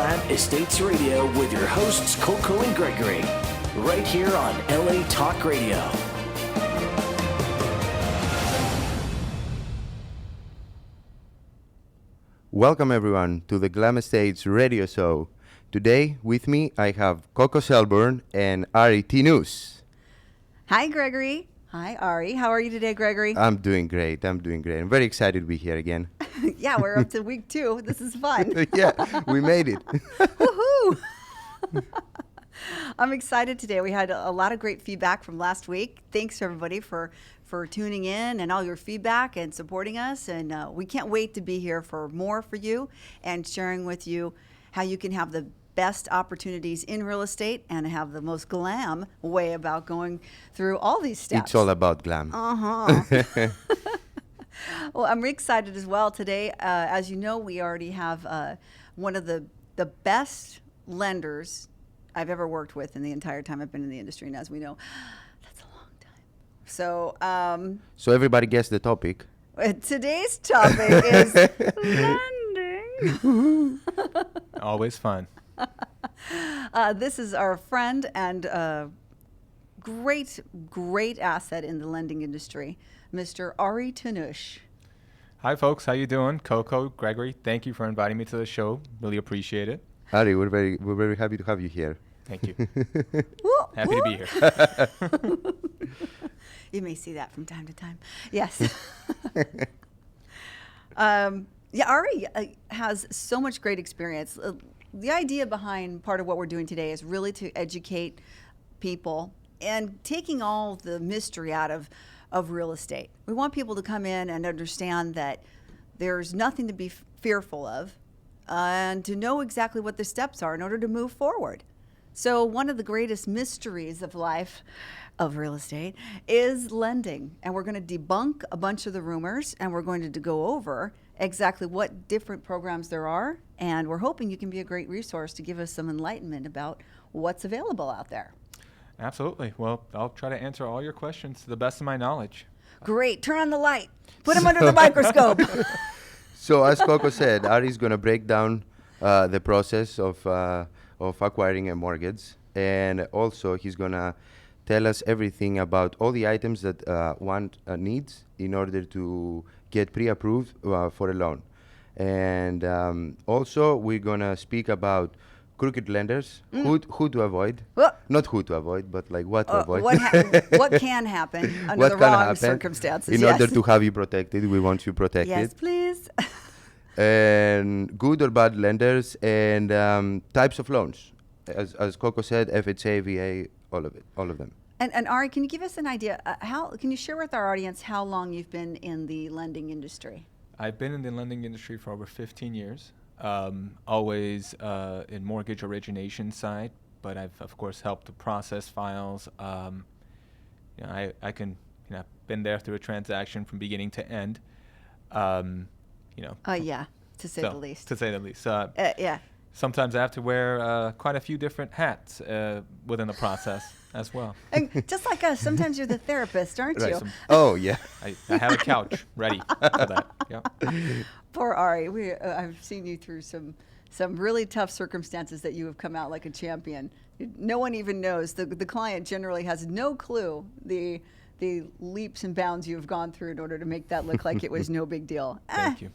Glam Estates Radio with your hosts CoCo and Gregory, right here on LA Talk Radio. Welcome everyone to the Glam Estates Radio Show. Today with me I have CoCo Shelburne and Ari Tinus. Hi Gregory. Hi Ari. How are you today, Gregory? I'm doing great. I'm very excited to be here again. Yeah, we're up to week 2. This is fun. Yeah, we made it. Woohoo! I'm excited today. We had a lot of great feedback from last week. Thanks everybody for tuning in and all your feedback and supporting us. And we can't wait to be here for more for you and sharing with you how you can have the best opportunities in real estate and have the most glam way about going through all these steps. It's all about glam. Uh-huh. Well, I'm excited as well today. As you know, we already have one of the best lenders I've ever worked with in the entire time I've been in the industry. And as we know, that's a long time. So everybody guess the topic. Today's topic is lending. Always fun. This is our friend and great asset in the lending industry, Mr. Ari Tinus. Hi, folks. How you doing? CoCo, Gregory, thank you for inviting me to the show. Really appreciate it. Ari, we're very happy to have you here. Thank you. Happy to be here. You may see that from time to time. Yes. Yeah, Ari has so much great experience. The idea behind part of what we're doing today is really to educate people and taking all the mystery out of real estate. We want people to come in and understand that there's nothing to be fearful of and to know exactly what the steps are in order to move forward. So one of the greatest mysteries of life of real estate is lending. And we're going to debunk a bunch of the rumors and we're going to go over exactly what different programs there are. And we're hoping you can be a great resource to give us some enlightenment about what's available out there. Absolutely. Well, I'll try to answer all your questions to the best of my knowledge. Great. Turn on the light. Put them under the microscope. So as CoCo said, Ari's going to break down the process of acquiring a mortgage. And also he's going to tell us everything about all the items that one needs in order to get pre-approved for a loan. And also we're going to speak about crooked lenders, who to avoid. Not who to avoid, but like what to avoid. What can happen under the wrong circumstances. In order to have you protected, we want you protected. Yes, please. And good or bad lenders and types of loans. As CoCo said, FHA, VA, all of them. And Ari, can you give us an idea? Can you share with our audience how long you've been in the lending industry? I've been in the lending industry for over 15 years. Always in mortgage origination side, but I've of course helped to process files. I can been there through a transaction from beginning to end. Yeah, to say the least. To say the least. Yeah. Sometimes I have to wear quite a few different hats within the process as well. And just like us, sometimes you're the therapist, aren't you? Oh, yeah. I have a couch ready for that. Yep. Poor Ari. I've seen you through some really tough circumstances that you have come out like a champion. No one even knows. The client generally has no clue the leaps and bounds you have gone through in order to make that look like it was no big deal. Thank you.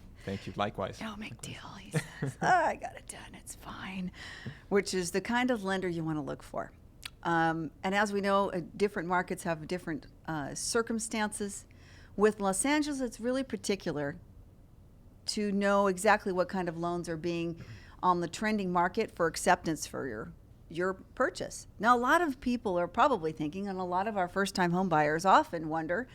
Likewise. No big deal, he says. I got it done. It's fine. Which is the kind of lender you want to look for. And as we know, different markets have different circumstances. With Los Angeles, it's really particular to know exactly what kind of loans are being on the trending market for acceptance for your purchase. Now, a lot of people are probably thinking, and a lot of our first-time home buyers often wonder,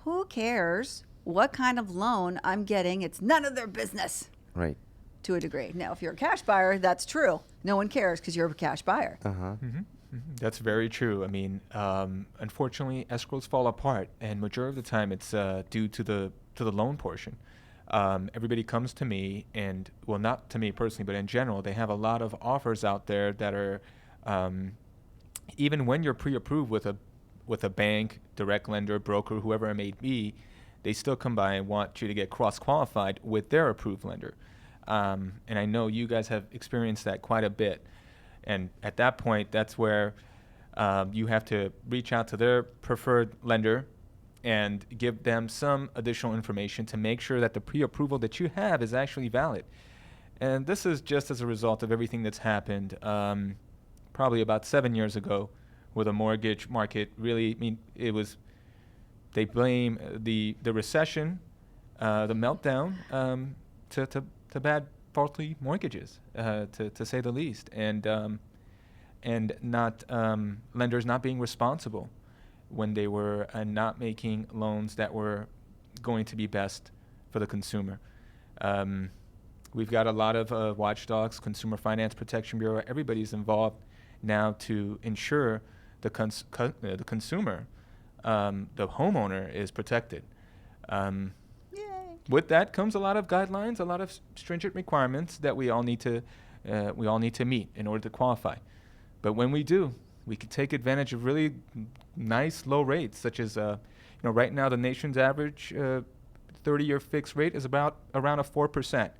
who cares what kind of loan I'm getting? It's none of their business. Right. To a degree. Now, if you're a cash buyer, that's true. No one cares because you're a cash buyer. Uh-huh. Mm-hmm. Mm-hmm. That's very true. I mean, unfortunately, escrows fall apart, and majority of the time it's due to the loan portion. Everybody comes to me, and well, not to me personally, but in general, they have a lot of offers out there that are, even when you're pre-approved with a bank, direct lender, broker, whoever it may be, they still come by and want you to get cross-qualified with their approved lender. and I know you guys have experienced that quite a bit. And at that point, that's where you have to reach out to their preferred lender and give them some additional information to make sure that the pre-approval that you have is actually valid. And this is just as a result of everything that's happened probably about 7 years ago, where the mortgage market really, they blame the recession, the meltdown, to bad faulty mortgages, to say the least, and not lenders not being responsible when they were not making loans that were going to be best for the consumer. We've got a lot of watchdogs, Consumer Finance Protection Bureau. Everybody's involved now to ensure the consumer, the homeowner, is protected. With that comes a lot of guidelines, a lot of stringent requirements that we all need to meet in order to qualify. But when we do, we can take advantage of really nice low rates, such as right now the nation's average 30-year fixed rate is around a 4%,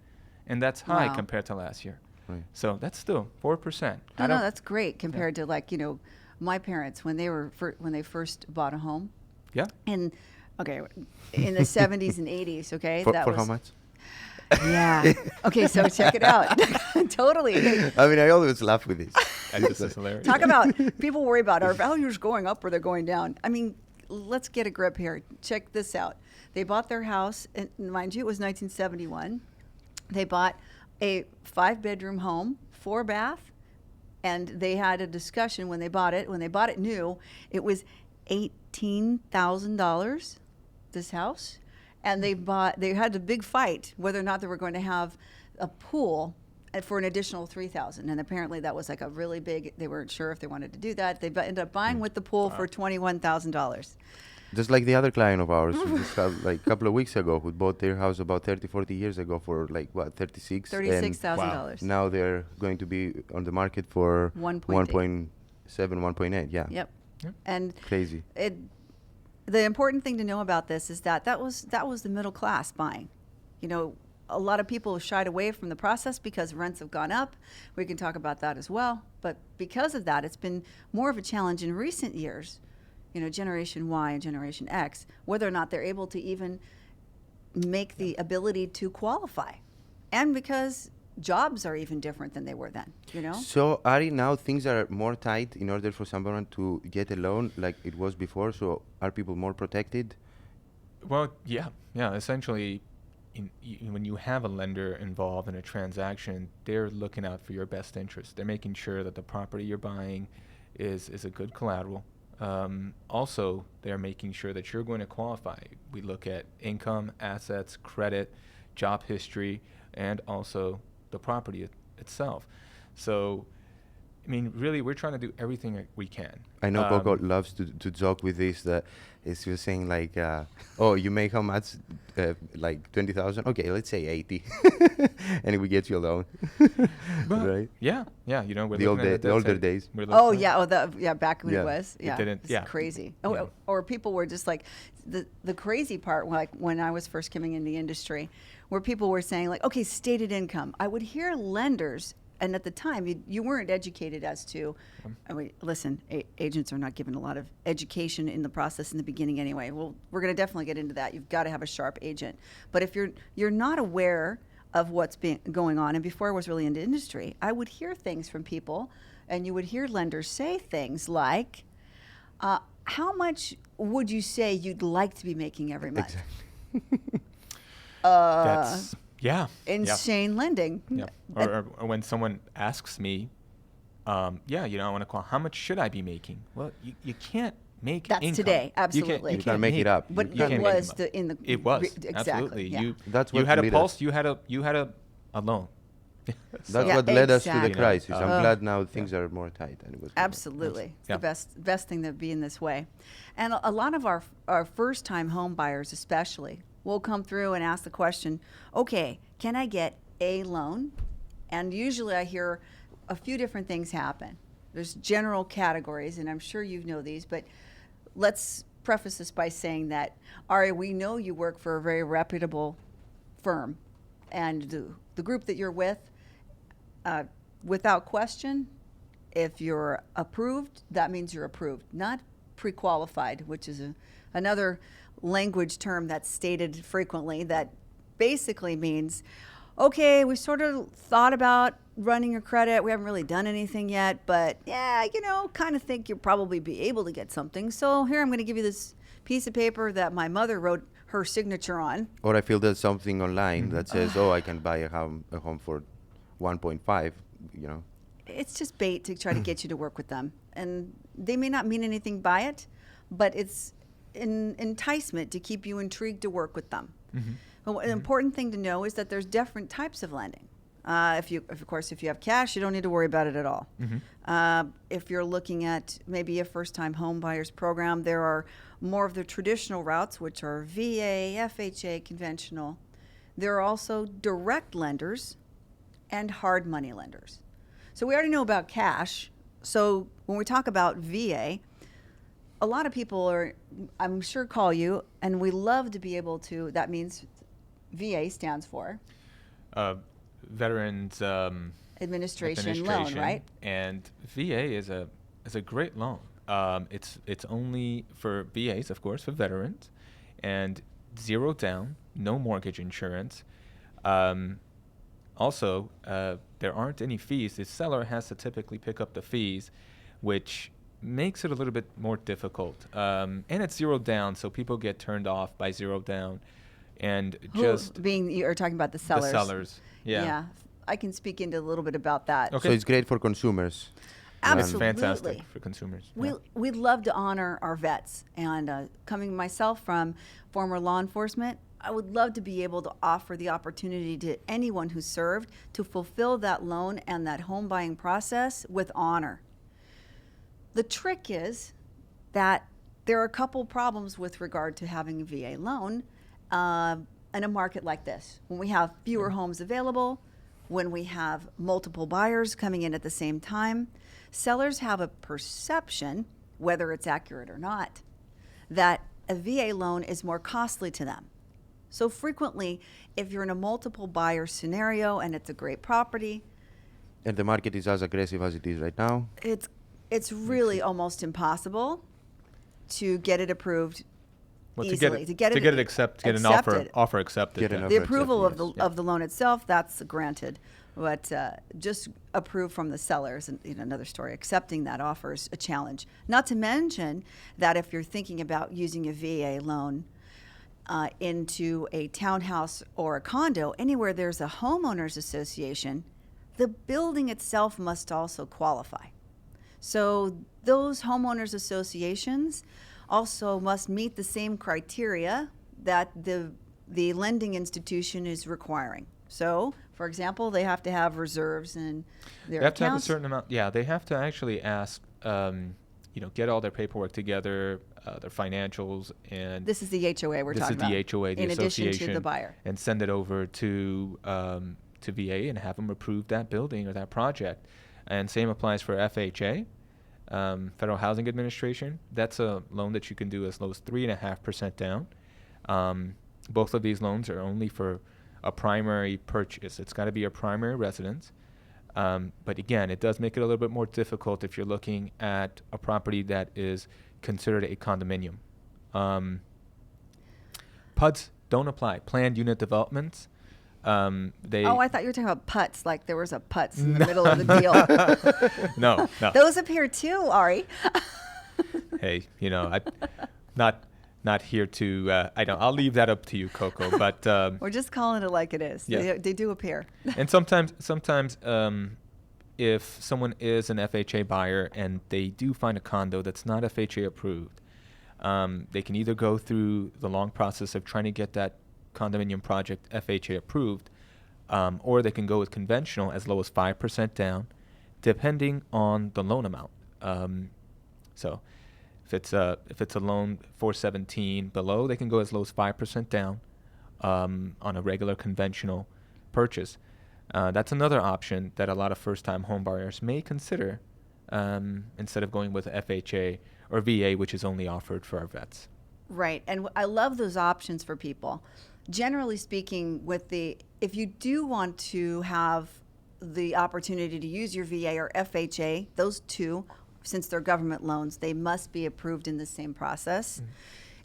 and that's high compared to last year. Right. So that's still 4%. No, that's great compared to my parents when they first bought a home. Yeah. In the 70s and 80s. Okay, For how much? Yeah. Okay, so check it out. Totally. I mean, I always laugh with this. This is hilarious. Talk about people worry about are values going up or they're going down. I mean, let's get a grip here. Check this out. They bought their house, and mind you, it was 1971. They bought a 5-bedroom home, 4-bath, and they had a discussion when they bought it. When they bought it new, it was $18,000, this house. And they had a big fight whether or not they were going to have a pool for an additional $3,000. And apparently that was like a really big, they weren't sure if they wanted to do that. They ended up buying with the pool for $21,000. Just like the other client of ours, who just a couple of weeks ago, who bought their house about 30, 40 years ago for $36,000. Now they're going to be on the market for 1.7, 1.8. Yeah. Yep. And crazy. The important thing to know about this is that was the middle class buying. A lot of people have shied away from the process because rents have gone up. We can talk about that as well. But because of that, it's been more of a challenge in recent years. Generation Y and Generation X, whether or not they're able to even make the ability to qualify. And because jobs are even different than they were then, So, Ari, now things are more tight in order for someone to get a loan like it was before. So, are people more protected? Well, yeah. Essentially, when you have a lender involved in a transaction, they're looking out for your best interest. They're making sure that the property you're buying is a good collateral. Also, they're making sure that you're going to qualify. We look at income, assets, credit, job history, and also the property itself. So, really, we're trying to do everything that we can. I know CoCo loves to joke with this, that is just saying oh, you make how much? Like 20,000? Okay, let's say 80. And we get you a loan. Right? Yeah. We're the older days. Back when it was. Yeah. It's crazy. Or people were just like, the crazy part, like when I was first coming in the industry, where people were saying okay, stated income. I would hear lenders, and at the time, you weren't educated as to, listen, agents are not given a lot of education in the process in the beginning anyway. Well, we're going to definitely get into that. You've got to have a sharp agent. But if you're not aware of what's going on, and before I was really into industry, I would hear things from people, and you would hear lenders say things like, how much would you say you'd like to be making every month? Exactly. That's... Insane lending. Yeah. Or when someone asks me, I want to call, how much should I be making? Well, you can't make That's income. Today, absolutely. You can't make it up. But it was it was exactly. Absolutely. Yeah. That's you what had a made pulse. us. You had a loan. That's what led us to the exactly. crisis. I'm glad now things are more tight than it was before. Absolutely. It's the best thing to be in this way. And a lot of our first-time home buyers especially will come through and ask the question, okay, can I get a loan? And usually I hear a few different things happen. There's general categories, and I'm sure you know these, but let's preface this by saying that, Ari, we know you work for a very reputable firm, and the group that you're with, without question, if you're approved, that means you're approved, not pre-qualified, which is another language term that's stated frequently that basically means, okay, we sort of thought about running your credit. We haven't really done anything yet, but yeah, kind of think you'll probably be able to get something. So here, I'm going to give you this piece of paper that my mother wrote her signature on. Or I feel there's something online that says, oh, I can buy a home for 1.5, It's just bait to try to get you to work with them. And they may not mean anything by it, but it's an enticement to keep you intrigued to work with them. An important thing to know is that there's different types of lending. If you have cash, you don't need to worry about it at all. If you're looking at maybe a first-time home buyers program, there are more of the traditional routes, which are VA, FHA, conventional. There are also direct lenders and hard money lenders. So we already know about cash. So when we talk about VA, a lot of people I'm sure, call you, and we love to be able to, that means VA stands for? Veterans Administration loan, right? And VA is a great loan. It's only for VAs, of course, for veterans, and 0 down, no mortgage insurance. Also, there aren't any fees. The seller has to typically pick up the fees, which makes it a little bit more difficult. And it's 0 down, so people get turned off by 0 down. And you're talking about the sellers. The sellers, yeah. Yeah, I can speak into a little bit about that. So it's great for consumers. Absolutely. It's fantastic for consumers. We love to honor our vets. And coming myself from former law enforcement, I would love to be able to offer the opportunity to anyone who served to fulfill that loan and that home buying process with honor. The trick is that there are a couple problems with regard to having a VA loan in a market like this. When we have fewer homes available, when we have multiple buyers coming in at the same time, sellers have a perception, whether it's accurate or not, that a VA loan is more costly to them. So frequently, if you're in a multiple buyer scenario and it's a great property, and the market is as aggressive as it is right now, it's really almost impossible to get it approved easily. To get an offer accepted. The approval of the loan itself, that's granted, but just approved from the sellers, and another story. Accepting that offer is a challenge. Not to mention that if you're thinking about using a VA loan into a townhouse or a condo, anywhere there's a homeowners association, the building itself must also qualify. So those homeowners associations also must meet the same criteria that the lending institution is requiring. So, for example, they have to have reserves in their accounts. They have to have a certain amount. Yeah, they have to actually ask, get all their paperwork together, their financials, and this is the HOA we're talking about. This is the HOA, the in association, addition to the buyer, and send it over to VA and have them approve that building or that project. And same applies for FHA. Federal Housing Administration, that's a loan that you can do as low as 3.5% down. Both of these loans are only for a primary purchase. It's got to be a primary residence. But again, it does make it a little bit more difficult if you're looking at a property that is considered a condominium. PUDs don't apply. Planned unit developments. I thought you were talking about putts, like there was a putts in the middle of the deal. No. Those appear too, Ari. Hey, I'm not here to. I'll leave that up to you, CoCo. But we're just calling it like it is. Yeah. They do appear. And sometimes, if someone is an FHA buyer and they do find a condo that's not FHA approved, they can either go through the long process of trying to get that condominium project FHA approved, or they can go with conventional as low as 5% down, depending on the loan amount. So if it's a loan 417 below, they can go as low as 5% down on a regular conventional purchase. That's another option that a lot of first-time home buyers may consider instead of going with FHA or VA, which is only offered for our vets. Right, and I love those options for people. generally speaking, if you do want to have the opportunity to use your VA or FHA, those two, since they're government loans, they must be approved in the same process.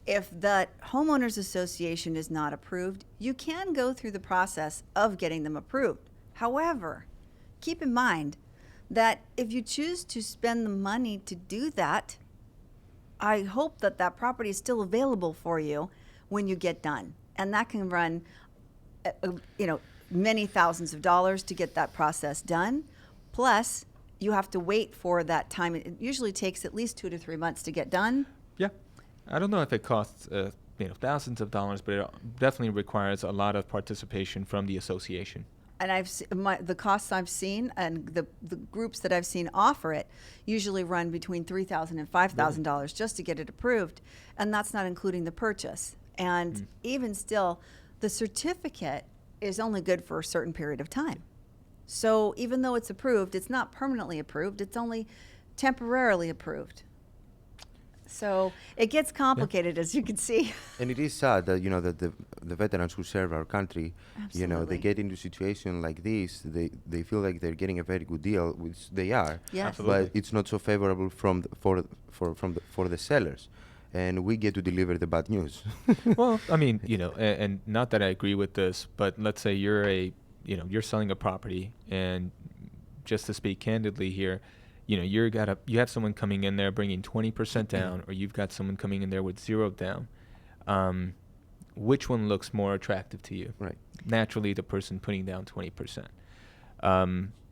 If that homeowners association is not approved, you can go through the process of getting them approved. However, keep in mind that if you choose to spend the money to do that, I hope that that property is still available for you when you get done. And that can run, many thousands of dollars to get that process done. Plus, you have to wait for that time. It usually takes at least 2 to 3 months to get done. Yeah. I don't know if it costs thousands of dollars, but it definitely requires a lot of participation from the association. And the costs I've seen and the groups that I've seen offer it usually run between $3,000 and $5,000 just to get it approved. And that's not including the purchase. And even still, the certificate is only good for a certain period of time. So even though it's approved, it's not permanently approved. It's only temporarily approved. So it gets complicated, as you can see. And it is sad that that the veterans who serve our country, Absolutely. they get into a situation like this. They feel like they're getting a very good deal, which they are. Yes. Absolutely. But it's not so favorable for the sellers, and we get to deliver the bad news. Well, I mean, and not that I agree with this, but let's say you're selling a property, and just to speak candidly here, you have someone coming in there bringing 20% down, or you've got someone coming in there with 0 down. Which one looks more attractive to you? Right. Naturally, the person putting down 20%.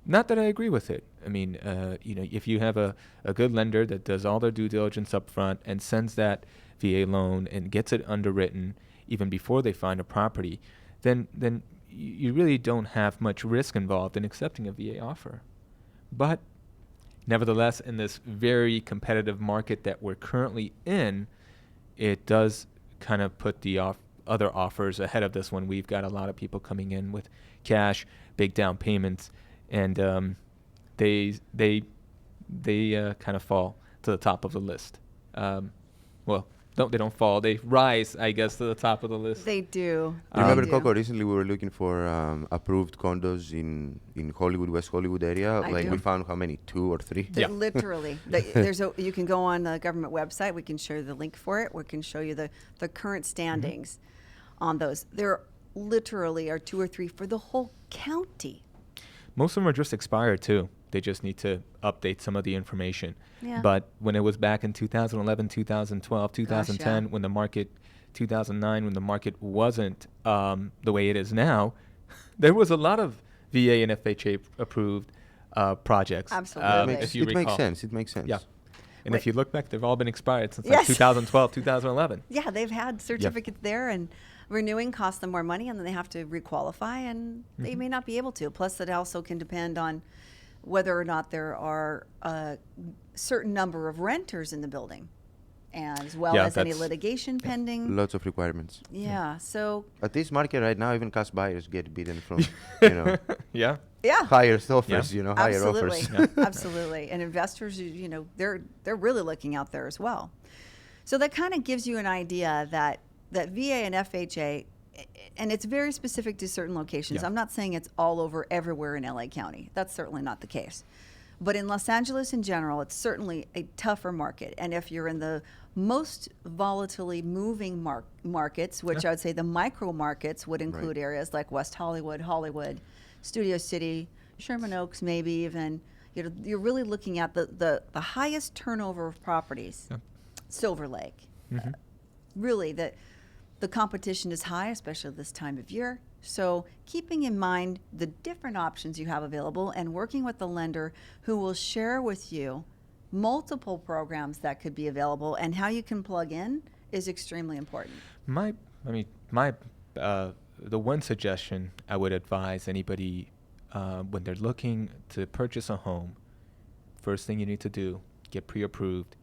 Not that I agree with it. I mean, if you have a good lender that does all their due diligence up front and sends that VA loan and gets it underwritten even before they find a property, then you really don't have much risk involved in accepting a VA offer. But nevertheless, in this very competitive market that we're currently in, it does kind of put the other offers ahead of this one. We've got a lot of people coming in with cash, big down payments, and they kind of fall to the top of the list. They don't fall. They rise, I guess, to the top of the list. They do. Remember, They do. CoCo, recently we were looking for approved condos in Hollywood, West Hollywood area. I do. We found how many? 2 or 3? Yeah. Literally. You can go on the government website. We can show you the link for it. We can show you the current standings on those. There literally are 2 or 3 for the whole county. Most of them are just expired, too. They just need to update some of the information. Yeah. But when it was back in 2011, 2012, 2010, yeah. when the market, 2009, when the market wasn't the way it is now, there was a lot of VA and FHA approved projects. Absolutely. If you It recall. makes sense. It makes sense. Yeah. And Wait. if you look back, they've all been expired since Yes. 2012, 2011. Yeah, they've had certificates there, and renewing costs them more money, and then they have to requalify, and they may not be able to. Plus, it also can depend on whether or not there are a certain number of renters in the building, and as well Yeah, as any that's- litigation pending. Lots of requirements. Yeah, so At this market right now, even cash buyers get beaten from Yeah. yeah, higher offers, Yeah. higher absolutely, offers. absolutely. And investors, they're really looking out there as well. So that kind of gives you an idea that VA and FHA, and it's very specific to certain locations. Yeah. I'm not saying it's all over everywhere in LA County. That's certainly not the case. But in Los Angeles in general, it's certainly a tougher market. And if you're in the most volatilely moving markets, which Yeah. I would say the micro markets would include Right. areas like West Hollywood, Studio City, Sherman Oaks, maybe even, you're really looking at the highest turnover of properties, Yeah. Silver Lake. Really, the competition is high, especially this time of year. So keeping in mind the different options you have available and working with the lender who will share with you multiple programs that could be available and how you can plug in is extremely important. The one suggestion I would advise anybody when they're looking to purchase a home, first thing you need to do, get pre-approved,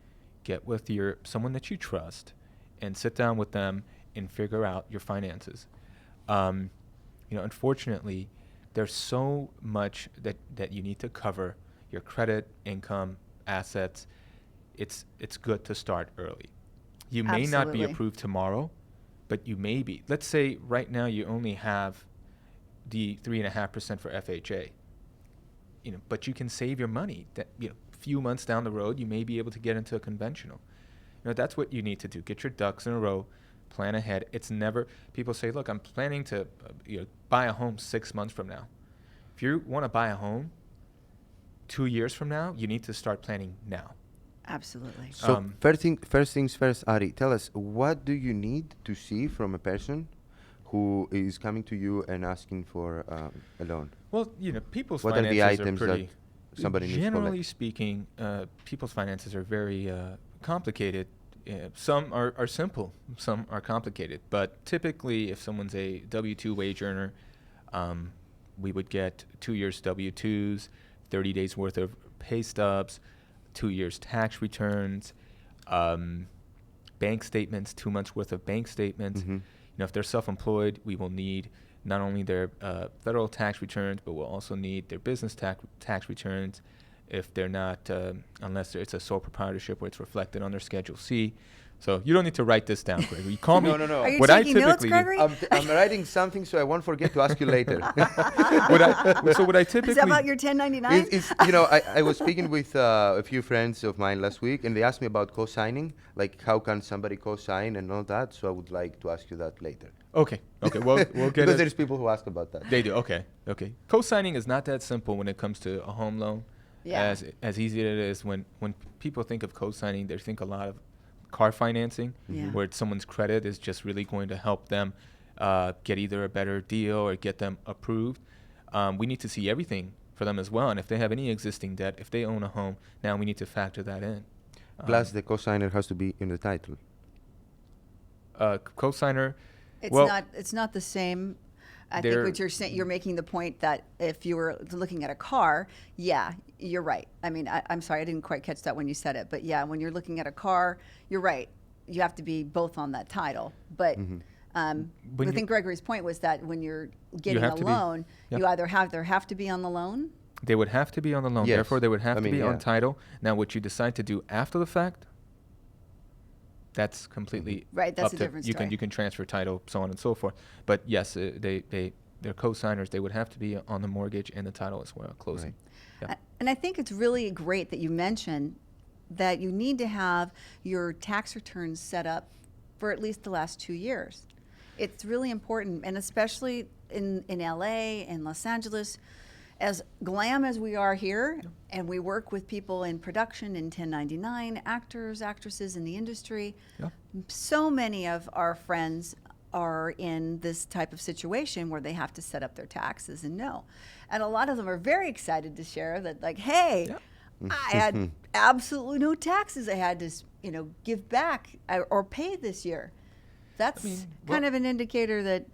get with someone that you trust, and sit down with them and figure out your finances. Unfortunately, there's so much that you need to cover: your credit, income, assets. It's good to start early. You may not be Absolutely. approved tomorrow, but you may be. Let's say right now you only have the 3.5% for FHA. But you can save your money. That few months down the road, you may be able to get into a conventional. That's what you need to do. Get your ducks in a row. Plan ahead. It's never. People say, "Look, I'm planning to, buy a home 6 months from now." If you want to buy a home 2 years from now, you need to start planning now. Absolutely. So first things first, Ari, tell us, what do you need to see from a person who is coming to you and asking for a loan? Well, people's What are the finances items are pretty. that somebody needs to Generally collect? speaking, people's finances are very complicated. Some are simple, some are complicated. But typically, if someone's a W-2 wage earner, we would get 2 years W-2s, 30 days worth of pay stubs, 2 years tax returns, bank statements, 2 months worth of bank statements. Mm-hmm. If they're self-employed, we will need not only their federal tax returns, but we'll also need their business tax returns. If they're not, unless it's a sole proprietorship where it's reflected on their Schedule C. So you don't need to write this down, Gregory. You call me. No. Are you What I taking notes, typically do- Gregory? I'm writing something so I won't forget to ask you later. what I typically Is that about your 1099? It's I was speaking with a few friends of mine last week, and they asked me about co-signing, like how can somebody co-sign and all that. So I would like to ask you that later. Okay. Well, we'll get because it. there's people who ask about that. They do. Okay. Co-signing is not that simple when it comes to a home loan. Yeah. As easy as it is when people think of co-signing, they think a lot of car financing, Yeah. where someone's credit is just really going to help them get either a better deal or get them approved. We need to see everything for them as well. And if they have any existing debt, if they own a home, now we need to factor that in. Plus, the co-signer has to be in the title. Co-signer. It's not the same. I think They're- what you're saying, you're making the point that if you were looking at a car, yeah, you're right. I mean, I'm sorry, I didn't quite catch that when you said it, but yeah, when you're looking at a car, you're right. You have to be both on that title. But I think Gregory's point was that when you're getting a have to be- loan, yeah. you either have to be on the loan. They would have to be on the loan. Yes. Therefore, they would have I to mean, be yeah. on title. Now, what you decide to do after the fact, that's completely Right, that's up a to different you. story. You can transfer title, so on and so forth. But yes, they're co-signers. They would have to be on the mortgage and the title as well, closing. Yeah. And I think it's really great that you mentioned that you need to have your tax returns set up for at least the last 2 years. It's really important, and especially in LA and Los Angeles, as glam as we are here, and we work with people in production in 1099, actors, actresses in the industry. Yeah. So many of our friends are in this type of situation where they have to set up their taxes and know. And a lot of them are very excited to share that, like, hey, Yeah. I had absolutely no taxes I had to, give back or pay this year. That's kind of an indicator that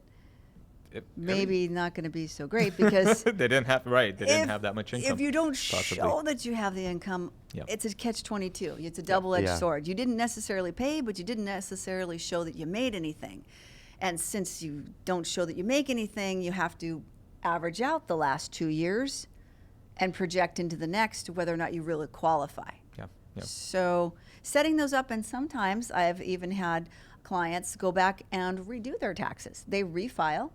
maybe not going to be so great because they didn't have that much income. if you don't possibly. show that you have the income, Yeah. it's a catch-22. It's a double-edged Yeah. sword. You didn't necessarily pay, but you didn't necessarily show that you made anything. And since you don't show that you make anything, you have to average out the last 2 years and project into the next whether or not you really qualify. Yeah. So setting those up, and sometimes I've even had clients go back and redo their taxes. They refile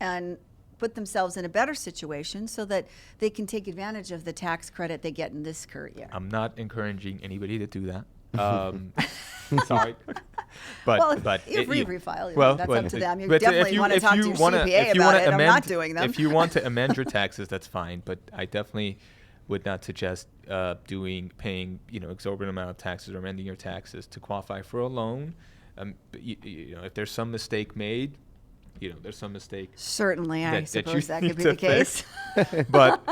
and put themselves in a better situation so that they can take advantage of the tax credit they get in this current year. I'm not encouraging anybody to do that. Sorry, but Well, but if we you- refile, well, that's well, up to them. You but definitely want to talk to your CPA about it. I'm not doing them. If you want to amend your taxes, that's fine. But I definitely would not suggest paying exorbitant amount of taxes or amending your taxes to qualify for a loan. But if there's some mistake made, there's some mistake. Certainly, I that suppose you that need could be to the case. But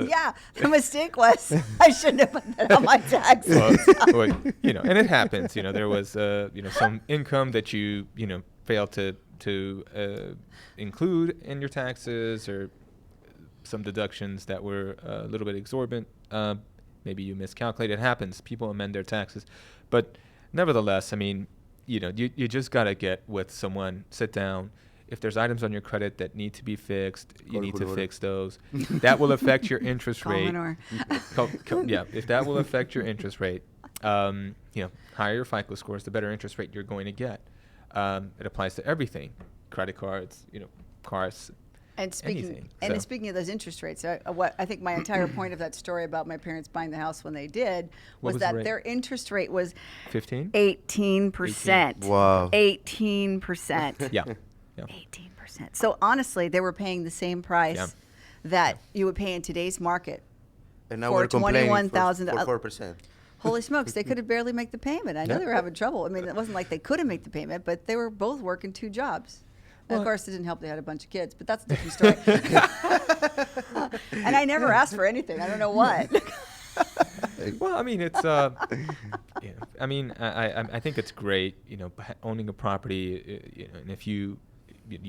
Yeah, the mistake was I shouldn't have put that on my taxes. and it happens. There was some income that you failed to include in your taxes, or some deductions that were a little bit exorbitant. Maybe you miscalculated. It happens. People amend their taxes, but nevertheless, I mean, you just gotta get with someone, sit down. If there's items on your credit that need to be fixed, you need to fix those. That will affect your interest rate. Yeah, if that will affect your interest rate, higher your FICO scores, the better interest rate you're going to get. It applies to everything, credit cards, cars, And anything. speaking of those interest rates, I think my entire point of that story about my parents buying the house when they did What was was the that rate? their interest rate was 15? 18%. Wow. 18%. Yeah. 18%. So honestly, they were paying the same price Yeah. that you would pay in today's market. And now For we're complaining $21,000 for 4%. Holy smokes, they could have barely make the payment. I know Yeah. they were having trouble. I mean, it wasn't like they couldn't make the payment, but they were both working 2 jobs. And of course, it didn't help they had a bunch of kids, but that's a different story. And I never asked for anything. I don't know what. Well, I mean, it's. I mean, I think it's great. Owning a property. And if you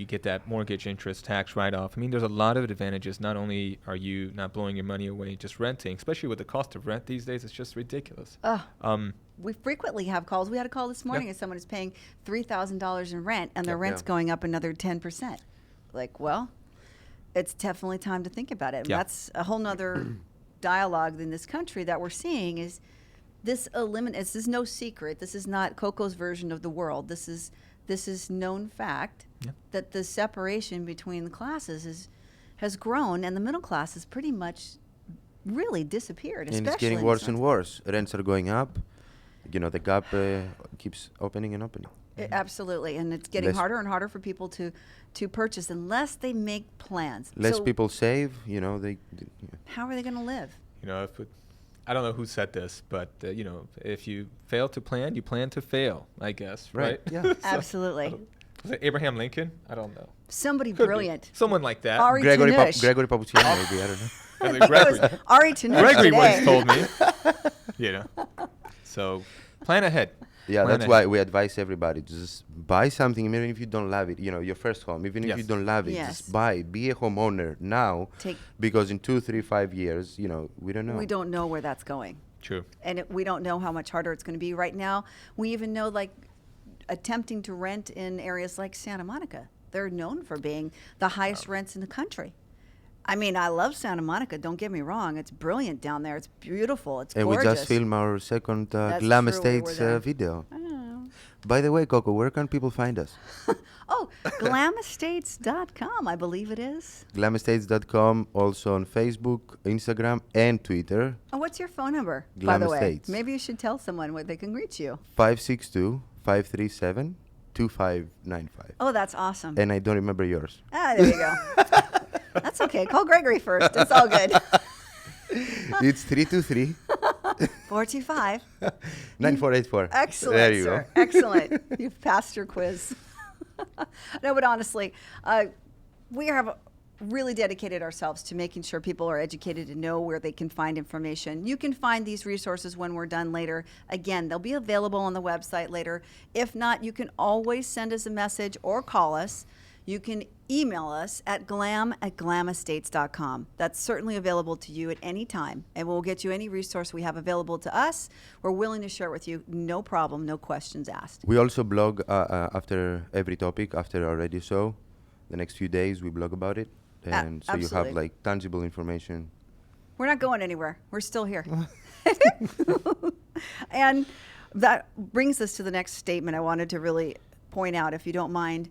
get that mortgage interest tax write-off. I mean, there's a lot of advantages. Not only are you not blowing your money away just renting, especially with the cost of rent these days, it's just ridiculous. We frequently have calls. We had a call this morning, and someone is paying $3,000 in rent, and their rent's going up another 10%. Like, well, it's definitely time to think about it. And that's a whole nother dialogue in this country that we're seeing is this eliminates. This is no secret. This is not CoCo's version of the world. This is known fact that the separation between the classes has grown, and the middle class has pretty much really disappeared. And it's getting worse and worse. Rents are going up. The gap keeps opening and opening. Absolutely, and it's getting harder and harder for people to purchase unless they make plans. Less people save. How are they going to live? I don't know who said this, but if you fail to plan, you plan to fail. I guess, right? Yeah. Absolutely. Was it Abraham Lincoln? I don't know. Somebody Could brilliant. be. Someone like that. Ari Gregory Tanush. Papuchiano, maybe. I don't know. I mean, Gregory, Ari Tanush Gregory today. once told me. So plan ahead. Yeah, Plan that's ahead. why we advise everybody to just buy something, even if you don't love it. Your first home, even if you don't love it, Yes. just buy. Be a homeowner now, because in 2, 3, 5 years, we don't know. We don't know where that's going. True. And we don't know how much harder it's going to be. Right now, we even know, like, attempting to rent in areas like Santa Monica. They're known for being the highest rents in the country. I mean, I love Santa Monica. Don't get me wrong. It's brilliant down there. It's beautiful. It's And gorgeous. we just filmed our second That's Glam true, we were Estates there. video. Oh. By the way, CoCo, where can people find us? glamestates.com, I believe it is. Glamestates.com, also on Facebook, Instagram, and Twitter. And what's your phone number, by Glam the way? Estates. Maybe you should tell someone where they can reach you. 562-537-2595. Oh, that's awesome. And I don't remember yours. There you go. That's okay. Call Gregory first. It's all good. It's 323 425. 9484. Excellent, There you sir. go. Excellent. You've passed your quiz. No, but honestly, we have really dedicated ourselves to making sure people are educated and know where they can find information. You can find these resources when we're done later. Again, they'll be available on the website later. If not, you can always send us a message or call us. You can email us at glam@glamestates.com. That's certainly available to you at any time, and we'll get you any resource we have available to us. We're willing to share it with you. No problem, no questions asked. We also blog after every topic, after our radio show. The next few days, we blog about it. And so you have absolutely. like tangible information. We're not going anywhere. We're still here. And that brings us to the next statement I wanted to really point out, if you don't mind.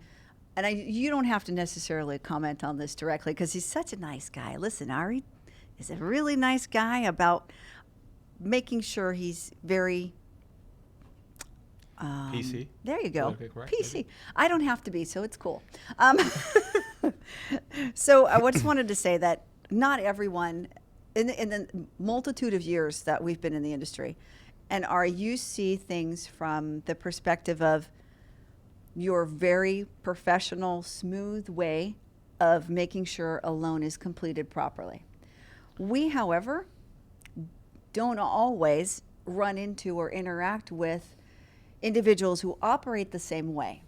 And you don't have to necessarily comment on this directly because he's such a nice guy. Listen, Ari is a really nice guy about making sure he's very... PC? There you go. Okay, correct, PC. maybe. I don't have to be, so it's cool. So I just wanted to say that not everyone, in the multitude of years that we've been in the industry, and Ari, you see things from the perspective of your very professional, smooth way of making sure a loan is completed properly. We, however, don't always run into or interact with individuals who operate the same way.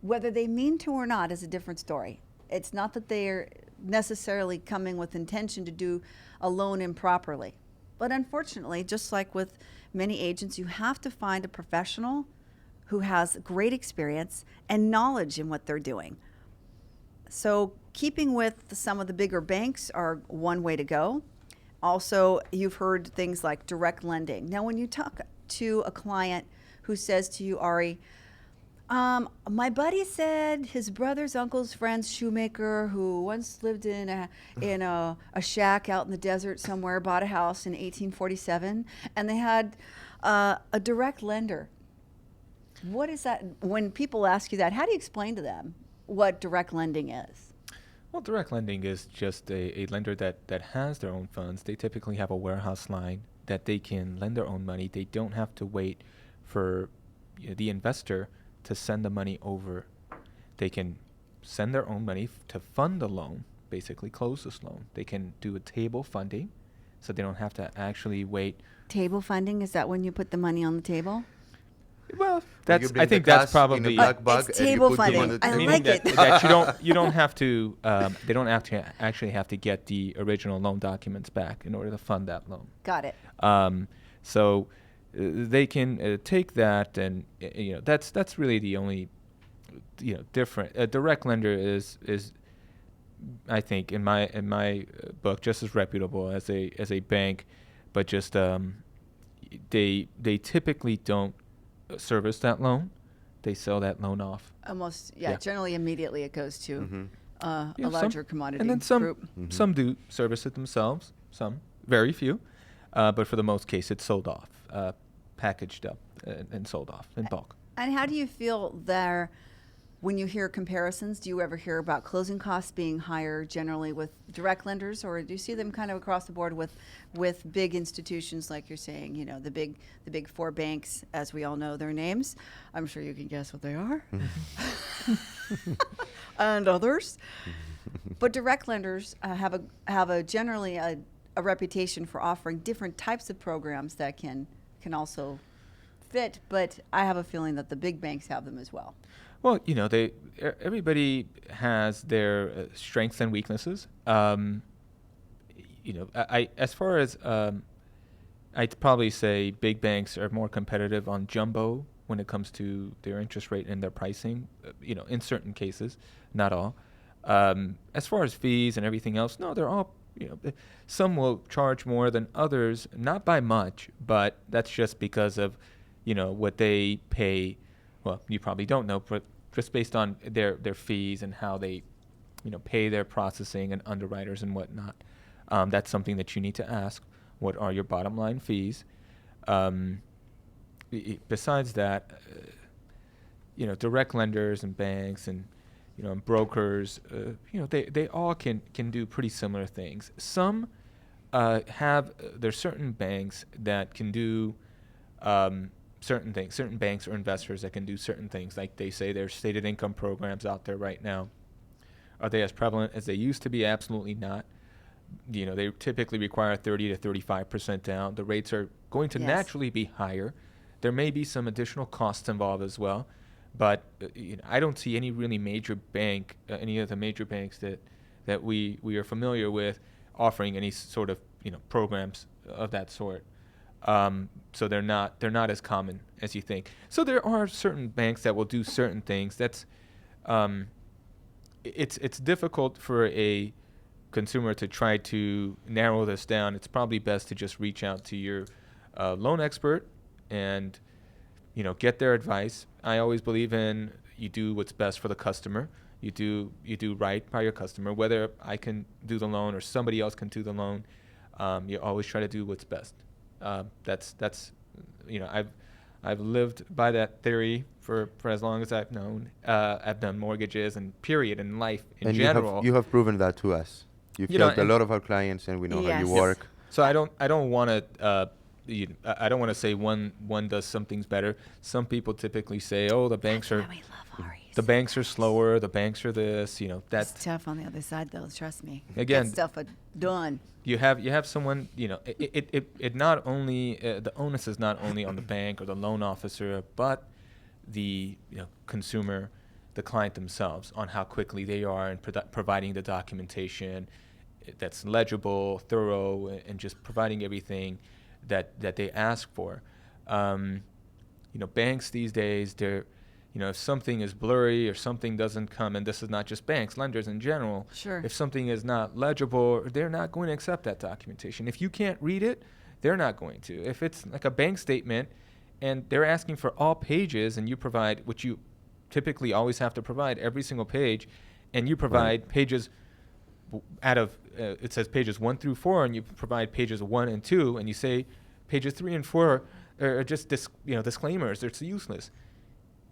Whether they mean to or not is a different story. It's not that they're necessarily coming with intention to do a loan improperly. But unfortunately, just like with many agents, you have to find a professional who has great experience and knowledge in what they're doing. So keeping with some of the bigger banks are one way to go. Also, you've heard things like direct lending. Now, when you talk to a client who says to you, Ari, My buddy said his brother's uncle's friend's shoemaker, who once lived in a shack out in the desert somewhere, bought a house in 1847, and they had a direct lender. What is that? When people ask you that, how do you explain to them what direct lending is? Well, direct lending is just a lender that has their own funds. They typically have a warehouse line that they can lend their own money. They don't have to wait for the investor to send the money over. They can send their own money to fund the loan, basically close this loan. They can do a table funding, so they don't have to actually wait. Table funding, is that when you put the money on the table? Well, Like you bring I the think that's cash in a probably black bag it's and you table put them on funding. the I table. like meaning it. that you don't have to they don't have to actually have to get the original loan documents back in order to fund that loan. Got it. So they can take that, and that's really the only different. A direct lender is I think in my book just as reputable as a bank, but just they typically don't service that loan. They sell that loan off. Almost, Yeah. generally immediately it goes to a Yeah, larger commodity and then some group. some do service it themselves. Some, very few, but for the most case, it's sold off, packaged up, and sold off in bulk. And how do you feel there when you hear comparisons? Do you ever hear about closing costs being higher generally with direct lenders, or do you see them kind of across the board with big institutions like you're saying, the big four banks, as we all know their names? I'm sure you can guess what they are. And others. But direct lenders have a generally a reputation for offering different types of programs that can also fit, but I have a feeling that the big banks have them as well. Well, everybody has their strengths and weaknesses. I as far as I'd probably say big banks are more competitive on jumbo when it comes to their interest rate and their pricing. In certain cases, not all. As far as fees and everything else, no, they're all. Some will charge more than others, not by much, but that's just because of, what they pay. Well, you probably don't know, but just based on their fees and how they, pay their processing and underwriters and whatnot. That's something that you need to ask. What are your bottom line fees? Besides that, direct lenders and banks and, and brokers, they all can do pretty similar things. Some there's certain banks that can do certain things. Certain banks or investors that can do certain things. Like they say there's stated income programs out there right now. Are they as prevalent as they used to be? Absolutely not. They typically require 30 to 35% down. The rates are going to naturally be higher. There may be some additional costs involved as well. But I don't see any really major bank, any of the major banks that we are familiar with offering any sort of programs of that sort. So they're not as common as you think. So there are certain banks that will do certain things. That's it's difficult for a consumer to try to narrow this down. It's probably best to just reach out to your loan expert and get their advice. I always believe in you do what's best for the customer. You do right by your customer. Whether I can do the loan or somebody else can do the loan, you always try to do what's best. That's I've lived by that theory for as long as I've known. I've done mortgages and period in life in general. You have proven that to us. You've helped a lot of our clients, and we know how you work. So I don't want to. I don't want to say one does some things better. Some people typically say, "Oh, the banks are slower. The banks are this." That's It's tough on the other side, though. Trust me. Again, Get stuff done. You have someone. It not only the onus is not only on the bank or the loan officer, but the consumer, the client themselves, on how quickly they are in providing the documentation that's legible, thorough, and just providing everything that they ask for. Banks these days, they're, if something is blurry or something doesn't come, and this is not just banks, lenders in general. Sure. If something is not legible, they're not going to accept that documentation. If you can't read it, they're not going to. If it's like a bank statement and they're asking for all pages and you provide, which you typically always have to provide every single page, and you provide pages out of it says pages 1 through 4, and you provide pages 1 and 2, and you say pages 3 and 4 are just disclaimers. It's useless.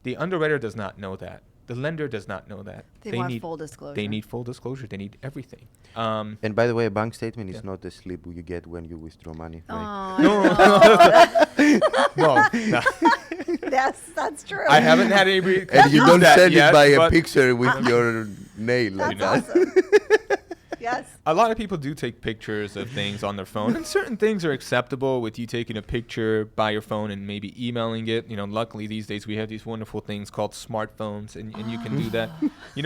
The underwriter does not know that. The lender does not know that. They want full disclosure. They need full disclosure. They need everything. And by the way, a bank statement is not a slip you get when you withdraw money. Right? No. Yes, that's true. I haven't had anybody. And you don't send yet, it by a but picture with your nail like That's that. awesome. Yes. a lot of people do take pictures of things on their phone, and certain things are acceptable with you taking a picture by your phone and maybe emailing it. Luckily these days we have these wonderful things called smartphones, and you can do that.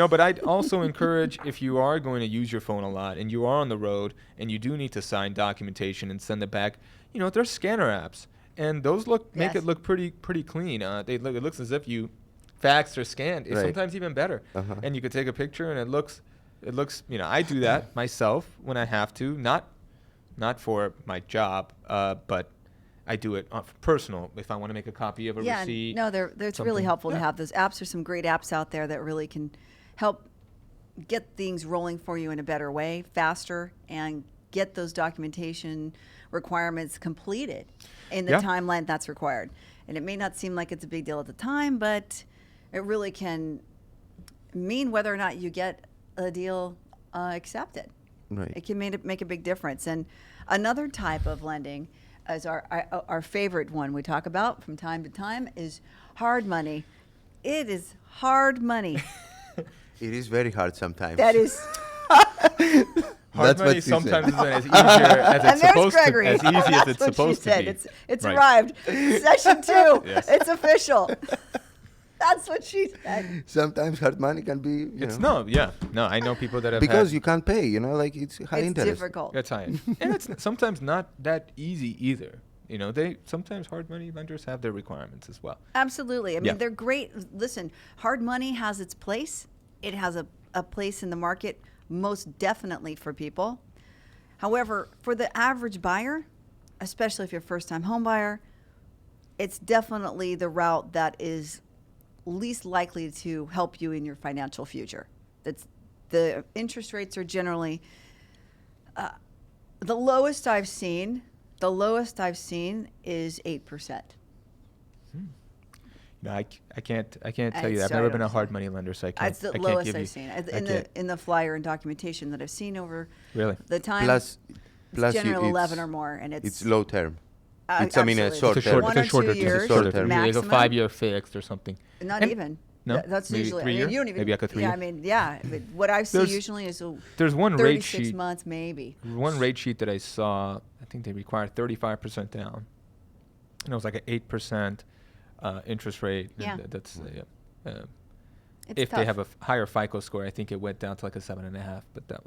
But I'd also encourage, if you are going to use your phone a lot and you are on the road and you do need to sign documentation and send it back, there's scanner apps, and those make it look pretty clean. It looks as if you faxed or scanned. It's sometimes even better. And you could take a picture and it looks, I do that myself when I have to, not for my job, but I do it personal if I want to make a copy of a receipt. No, it's really helpful to have those apps. There's some great apps out there that really can help get things rolling for you in a better way, faster, and get those documentation requirements completed in the timeline that's required. And it may not seem like it's a big deal at the time, but it really can mean whether or not you get a deal accepted. Right. It can make a big difference. And another type of lending is our favorite one we talk about from time to time is hard money. It is hard money. It is very hard sometimes. That is. Hard That's money what she sometimes said. isn't as easier as it's supposed to, Gregory. as easy as That's it's what supposed she to said. be. It's Right. arrived. Session 2. Yes. It's official. That's what she said. Sometimes hard money can be, No, I know people that have because you can't pay, like it's high It's interest. difficult. That's high, and it's sometimes not that easy either. They sometimes hard money lenders have their requirements as well. Absolutely. I mean, Yeah. they're great. Listen, hard money has its place. It has a place in the market, most definitely for people. However, for the average buyer, especially if you're a first-time home buyer, it's definitely the route that is least likely to help you in your financial future. The interest rates are generally the lowest I've seen. The lowest I've seen is 8%. No, I can't tell you that. I've Sorry, never been a I'm hard sorry. money lender, so I It's the can't lowest give you. I've seen I in can't. the flyer and documentation that I've seen over Really? the time. Plus it's generally it's 11 or more, and it's low term. uh, it's, I mean, a absolutely. short term. 1 or 2 years short term. Maybe like a maximum. 5-year fixed or something. Not And- even. No? That's Maybe usually. 3 year? You don't even. Maybe like a 3 Yeah, year? I mean, yeah. But what I see There's- usually is There's one rate 36 sheet. months, maybe. One rate sheet that I saw, I think they require 35% down. And it was like an 8% interest rate. Yeah. And that's It's if tough. they have a higher FICO score. I think it went down to like a 7.5. But that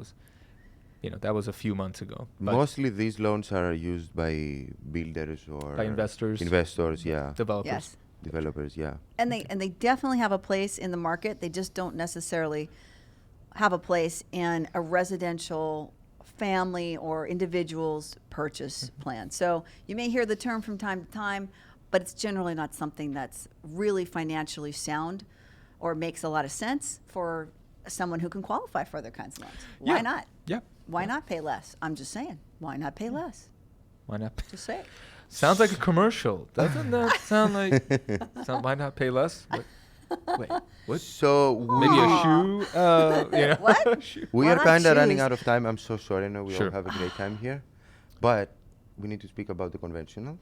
was a few months ago. But Mostly these loans are used by builders or by investors, yeah, developers. Yes. developers, yeah. And they definitely have a place in the market. They just don't necessarily have a place in a residential family or individual's purchase plan. So you may hear the term from time to time, but it's generally not something that's really financially sound or makes a lot of sense for someone who can qualify for other kinds of loans. Why Yeah. not? Yeah. Why not pay less? I'm just saying. Why not pay less? Why not? Just say it. Sounds like a commercial. Doesn't that sound like? Why not pay less? Wait, what? So Maybe a shoe? What? Shoe. we Why are not kind of running choose? out of time. I'm so sorry. I know we Sure. all have a great time here, but we need to speak about the conventional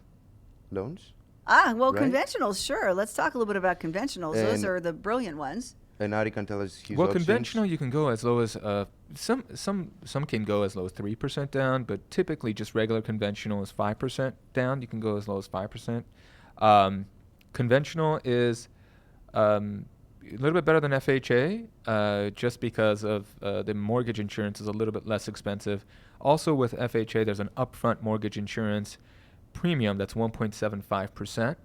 loans. Well, Right? conventionals, sure. Let's talk a little bit about conventionals. Those And- are the brilliant ones. And Ari can tell us his Well, options. conventional you can go as low as some can go as low as 3% down, but typically just regular conventional is 5% down. You can go as low as 5%. Conventional is a little bit better than FHA, just because of the mortgage insurance is a little bit less expensive. Also with FHA, there's an upfront mortgage insurance premium that's 1.75%.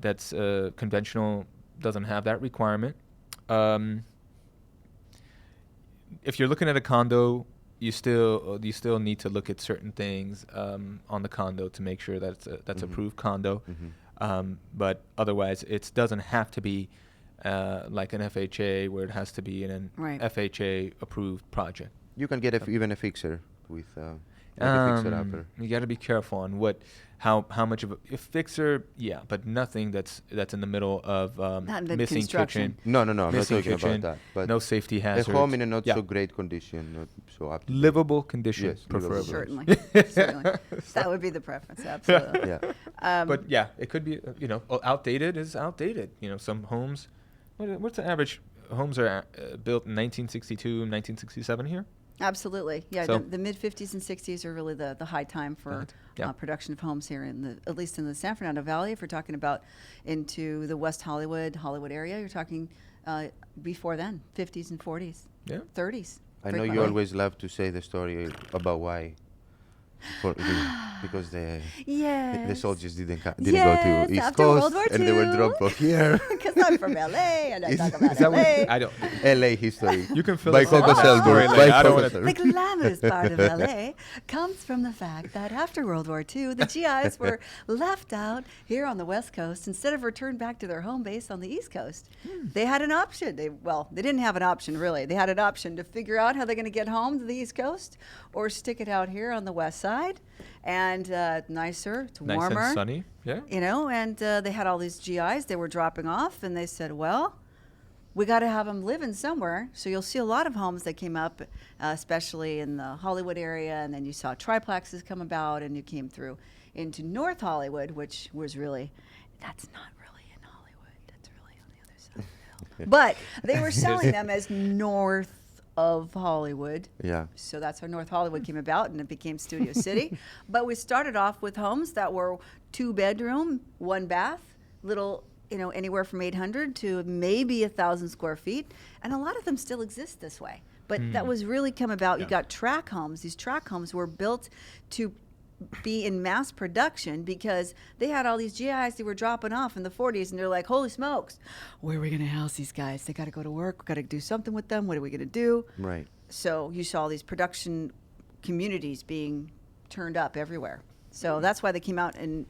That's conventional doesn't have that requirement. If you're looking at a condo, you still need to look at certain things on the condo to make sure that that's approved condo. Mm-hmm. But otherwise, it doesn't have to be like an FHA, where it has to be in an Right. FHA approved project. You can get even a fixer with like a fixer upper. You got to be careful on how much of a fixer, yeah, but nothing that's in the middle of Not in the missing construction. kitchen. No, I'm not missing talking kitchen, about that. But no safety a hazards. home in a not Yeah. so great condition, not so up to date. Livable condition, Yes, livable. preferably. Certainly. Certainly. That would be the preference, absolutely. Yeah. But yeah, it could be, outdated is outdated. Some homes, what's the average? Homes are built in 1962, 1967 here. Absolutely. Yeah, So- the mid 50s and 60s are really the high time for Yeah. production of homes here at least in the San Fernando Valley. If we're talking about into the West Hollywood area, you're talking before then, 50s and 40s, Yeah. 30s. I know you frequently. always love to say the story about why. Because the Yes. soldiers didn't go Yes, to East after World Coast War and they were II. dropped off here. Because I'm from LA and I Is- talk about Is that LA. what I don't? LA history. You can fill by us in CoCo on that Shelburne. story By later. I don't CoCo wanna- The Shelburne. glamorous part of LA comes from the fact that after World War II, the GIs were left out here on the West Coast instead of returned back to their home base on the East Coast. They had an option. They didn't have an option really. They had an option to figure out how they're going to get home to the East Coast or stick it out here on the West Side. And nicer, it's Nice warmer. and sunny. Yeah. And they had all these GIs they were dropping off, and they said, well, we got to have them living somewhere. So you'll see a lot of homes that came up, especially in the Hollywood area, and then you saw triplexes come about, and you came through into North Hollywood, which was really, that's not really in Hollywood. That's really on the other side of the hill. But they were selling them as north of Hollywood. Yeah. So that's how North Hollywood came about, and it became Studio City. But we started off with homes that were 2-bedroom, 1 bath, little, anywhere from 800 to maybe 1,000 square feet, and a lot of them still exist this way. But that was really come about. You got tract homes. These tract homes were built to be in mass production because they had all these GIs they were dropping off in the 40s, and they're like, holy smokes, where are we going to house these guys? They got to go to work. We got to do something with them. What are we going to do? Right. So you saw these production communities being turned up everywhere. So that's why they came out in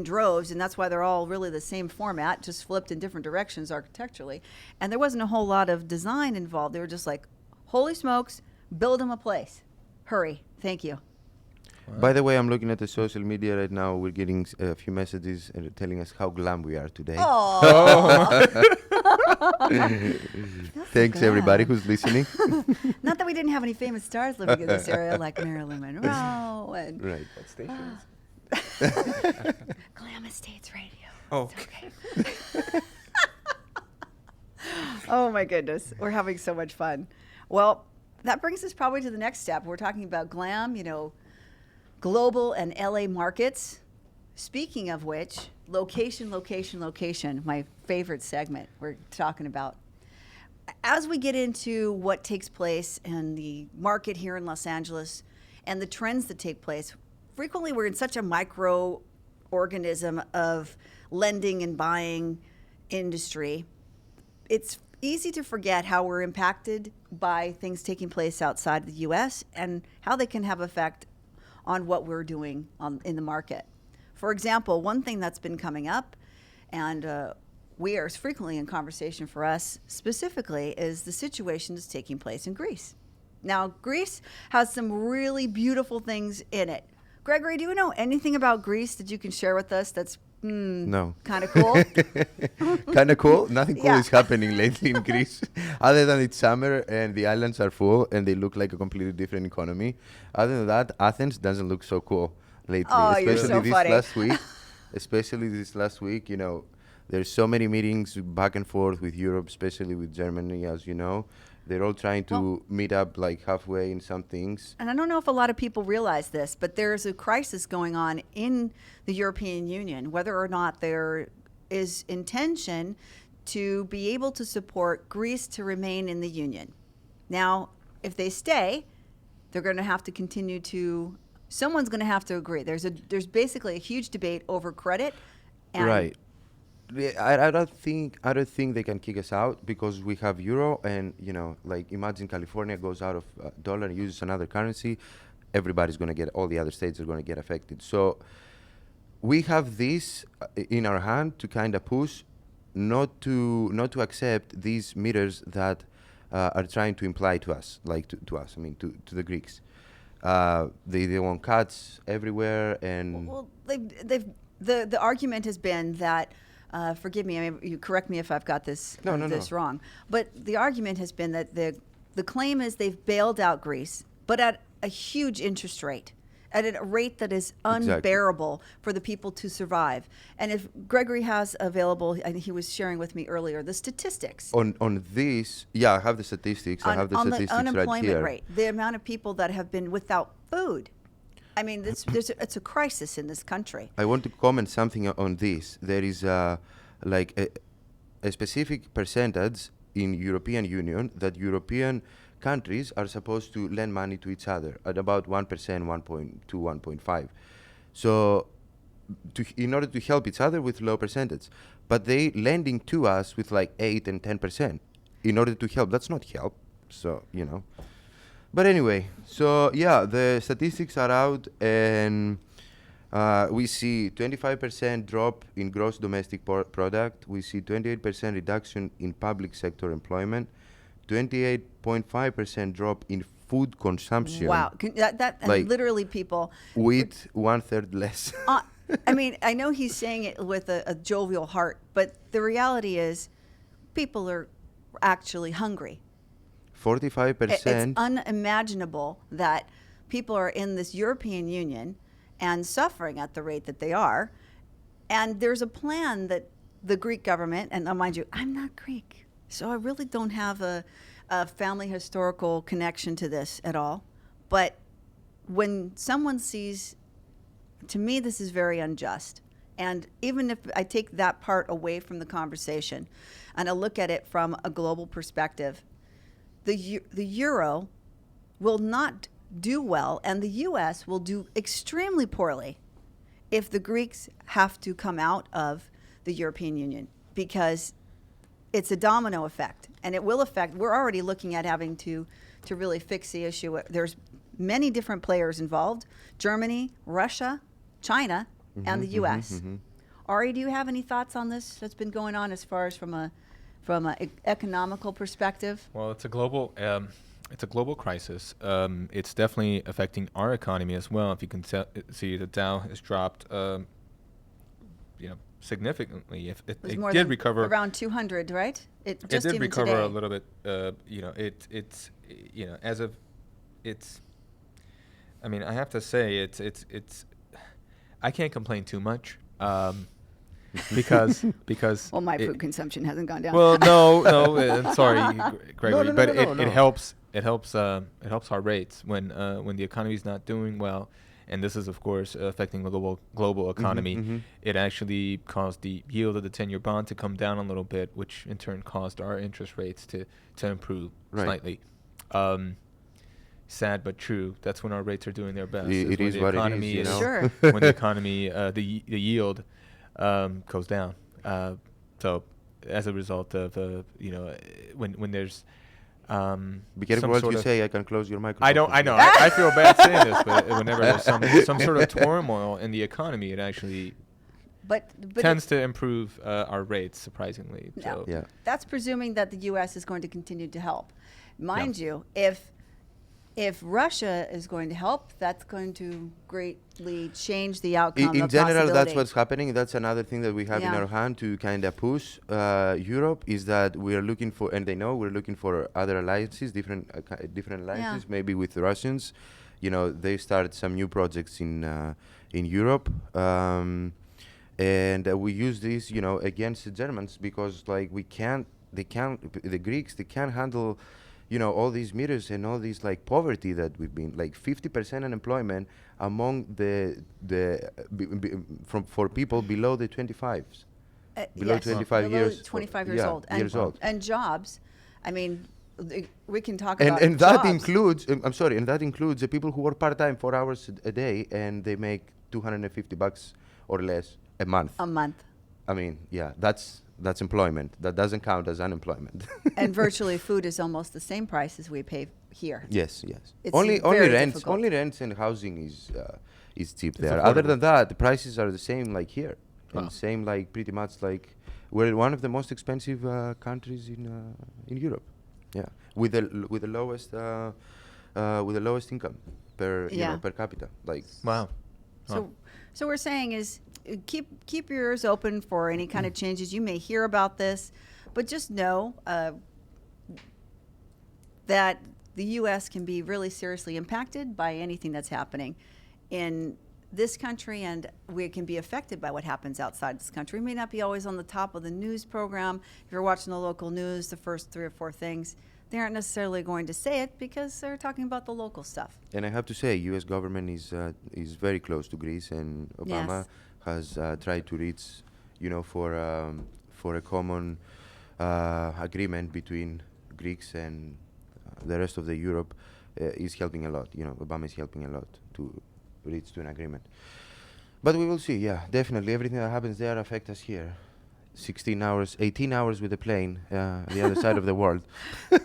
droves, and that's why they're all really the same format, just flipped in different directions architecturally. And there wasn't a whole lot of design involved. They were just like, holy smokes, build them a place. Hurry. Thank you. By the way, I'm looking at the social media right now. We're getting a few messages telling us how glam we are today. Oh. Thanks, everybody who's listening. Not that we didn't have any famous stars living in this area like Marilyn Monroe and Right. What station is Glam Estates Radio. Oh. It's okay. Oh my goodness, we're having so much fun. Well, that brings us probably to the next step. We're talking about glam, global and LA markets. Speaking of which, location, my favorite segment we're talking about. As we get into what takes place in the market here in Los Angeles and the trends that take place, frequently we're in such a microorganism of lending and buying industry. It's easy to forget how we're impacted by things taking place outside the U.S. and how they can have effect on what we're doing in the market. For example, one thing that's been coming up, and we are frequently in conversation for us specifically, is the situation that's taking place in Greece. Now, Greece has some really beautiful things in it. Gregory, do you know anything about Greece that you can share with us that's No. kind of cool? Kind of cool. Nothing cool Yeah. is happening lately in Greece, other than it's summer and the islands are full and they look like a completely different economy. Other than that, Athens doesn't look so cool lately, Oh, you're especially so this funny. last week. Especially this last week, there's so many meetings back and forth with Europe, especially with Germany, as you know. They're all trying to meet up like halfway in some things. And I don't know if a lot of people realize this, but there's a crisis going on in the European Union, whether or not there is intention to be able to support Greece to remain in the Union. Now, if they stay, they're going to have to continue to, someone's going to have to agree. There's basically a huge debate over credit. And Right. I don't think they can kick us out because we have euro and like imagine California goes out of dollar and uses another currency, everybody's going to get, all the other states are going to get affected. So we have this in our hand to kind of push not to accept these meters that are trying to imply to us, like to us. I mean, to the Greeks. They want cuts everywhere, and Well, the argument has been that, forgive me, I mean, you correct me if I've got this No, no. wrong, but the argument has been that the claim is they've bailed out Greece, but at a huge interest rate, at a rate that is unbearable for the people to survive. And if Gregory has available, and he was sharing with me earlier, the statistics. on this, yeah, I have the statistics. I have the on statistics the unemployment right here. rate, the amount of people that have been without food. I mean, it's a crisis in this country. I want to comment something on this. There is like a specific percentage in European Union that European countries are supposed to lend money to each other at about 1%, 1.2, 1.5. So in order to help each other with low percentage. But they lending to us with like 8 and 10% in order to help. That's not help. So, you know. But anyway, so yeah, the statistics are out, and we see 25% drop in gross domestic product. We see 28% reduction in public sector employment, 28.5% drop in food consumption. Wow, that Like, and literally people. With 1/3 less. I mean, I know he's saying it with a jovial heart, but the reality is, people are actually hungry. 45%. It's unimaginable that people are in this European Union and suffering at the rate that they are. And there's a plan that the Greek government, and mind you, I'm not Greek, so I really don't have a family historical connection to this at all. But when someone sees, to me, this is very unjust. And even if I take that part away from the conversation and I look at it from a global perspective, the euro will not do well, and the U.S. will do extremely poorly if the Greeks have to come out of the European Union, because it's a domino effect, and it will affect. We're already looking at having to really fix the issue. There's many different players involved: Germany, Russia, China, and the U.S. Ari, do you have any thoughts on this that's been going on as far as from a economical perspective? Well, it's a global crisis. It's definitely affecting our economy as well. If you can see, the Dow has dropped, significantly. If it did recover around 200, right? It did even recover today. a little bit. I mean, I have to say, it's. I can't complain too much. Because Well, my food consumption hasn't gone down. Well, no, sorry, Gregory, but No. it helps our rates when the economy is not doing well, and this is of course affecting the global economy. It actually caused the yield of the 10-year bond to come down a little bit, which in turn caused our interest rates to improve slightly. Sad but true. That's when our rates are doing their best. It is what it is, you know? Sure. When the economy, the yield goes down. So as a result of when there's Be careful what you say. I can close your microphone. I know. I feel bad saying this, but whenever there's some sort of turmoil in the economy, it actually but tends to improve our rates surprisingly. No. So Yeah. That's presuming that the U.S. is going to continue to help. Mind you, if Russia is going to help, that's going to greatly change the outcome. In of general, that's possibility. what's happening. That's another thing that we have in Yeah. our hand to kind of push Europe, is that we are looking for, and they know we're looking for other alliances, different alliances, maybe with the Russians. You know, they started some new projects in Europe, and we use this, against the Germans, because like the Greeks, they can't handle, all these meters and all these like poverty that we've been, like 50% unemployment among for people below the 25s, below Yes, 25 below years, 25 years yeah, old, years old. and jobs. I mean, we can talk about And that jobs. includes, and that includes the people who work part-time 4 hours a day, and they make $250 or less a month. A month. I mean, yeah, that's employment. That doesn't count as unemployment. And virtually food is almost the same price as we pay here. Yes. It's Only very rents. difficult. Only rents and housing is cheap It's there. Other affordable. than that, the prices are the same like here, Wow. and same like pretty much like we're one of the most expensive countries in Europe. Yeah, with the lowest income per per capita. Like Wow. So we're saying is keep your ears open for any kind of changes. You may hear about this, but just know that the U.S. can be really seriously impacted by anything that's happening in this country, and we can be affected by what happens outside this country. We may not be always on the top of the news program. If you're watching the local news, the first 3 or 4 things, they aren't necessarily going to say it because they're talking about the local stuff. And I have to say, U.S. government is very close to Greece, and Obama has tried to reach, for a common agreement between Greeks and the rest of the Europe is helping a lot. Obama is helping a lot to reach to an agreement. But we will see. Yeah, definitely everything that happens there affects us here. 16 hours, 18 hours with a plane, the other side of the world.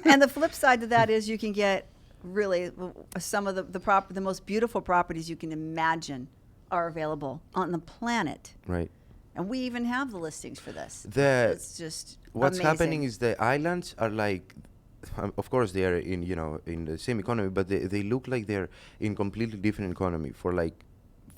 And the flip side to that is you can get really some of the most beautiful properties you can imagine are available on the planet. Right. And we even have the listings for this. It's just what's amazing. happening is the islands are like, of course they are in the same economy, but they look like they're in completely different economy for like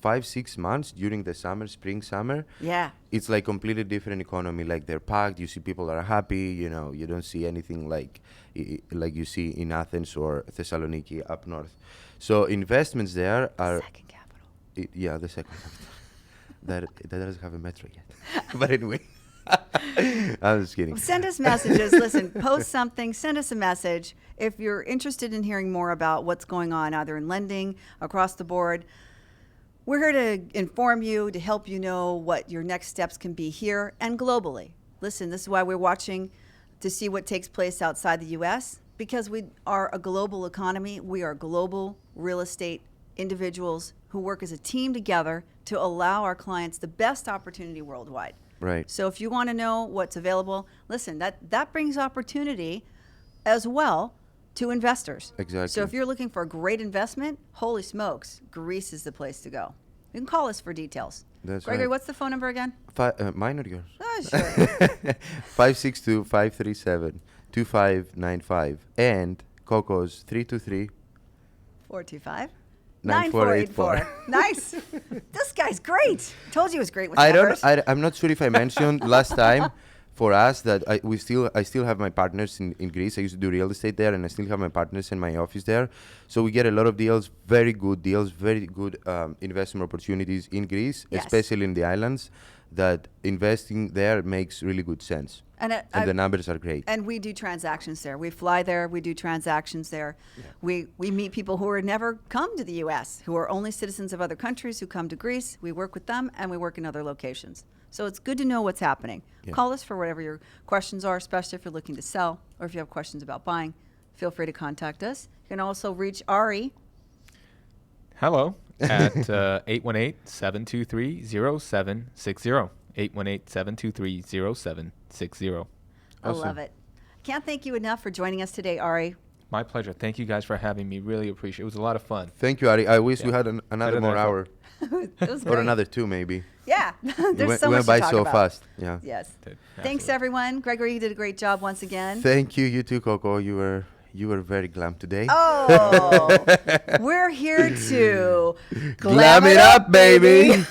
5-6 months during the summer, spring, summer. Yeah. It's like completely different economy. Like they're packed. You see people are happy. You don't see anything like you see in Athens or Thessaloniki up north. So investments there are Second capital. The second capital. that doesn't have a metro yet. But anyway. I'm just kidding. Send us messages. Listen, post something. Send us a message if you're interested in hearing more about what's going on, either in lending across the board. We're here to inform you, to help you know what your next steps can be here and globally. Listen, this is why we're watching to see what takes place outside the U.S., because we are a global economy. We are global real estate individuals who work as a team together to allow our clients the best opportunity worldwide. Right. So if you want to know what's available, listen, that brings opportunity as well to investors. Exactly. So if you're looking for a great investment, holy smokes, Greece is the place to go. You can call us for details. That's Gregory, right. what's the phone number again? Mine or yours? Oh, sure. 562-537-2595 and CoCo's 425 9484. Nice. This guy's great. Told you he was great with numbers. I'm not sure if I mentioned last time for us that I still have my partners in Greece. I used to do real estate there, and I still have my partners in my office there. So we get a lot of deals, very good investment opportunities in Greece, Yes. especially in the islands, that investing there makes really good sense. And the numbers are great. And we do transactions there. We fly there. We do transactions there. Yeah. We meet people who are never come to the U.S., who are only citizens of other countries who come to Greece. We work with them, and we work in other locations. So it's good to know what's happening. Yeah. Call us for whatever your questions are, especially if you're looking to sell or if you have questions about buying. Feel free to contact us. You can also reach Ari. Hello at 818-723-0760. 818-723-0760. I love it. Can't thank you enough for joining us today, Ari. My pleasure. Thank you guys for having me. Really appreciate it. It was a lot of fun. Thank you, Ari. I wish we had another Better more than I thought. hour. It was Or great. another 2 maybe. Yeah. There's went, so we much went by to talk so about. fast. Yeah. Yes. Did. Thanks, Absolutely. everyone. Gregory, you did a great job once again. Thank you. You too, CoCo. You were very glam today. Oh, we're here to Glam it up, baby.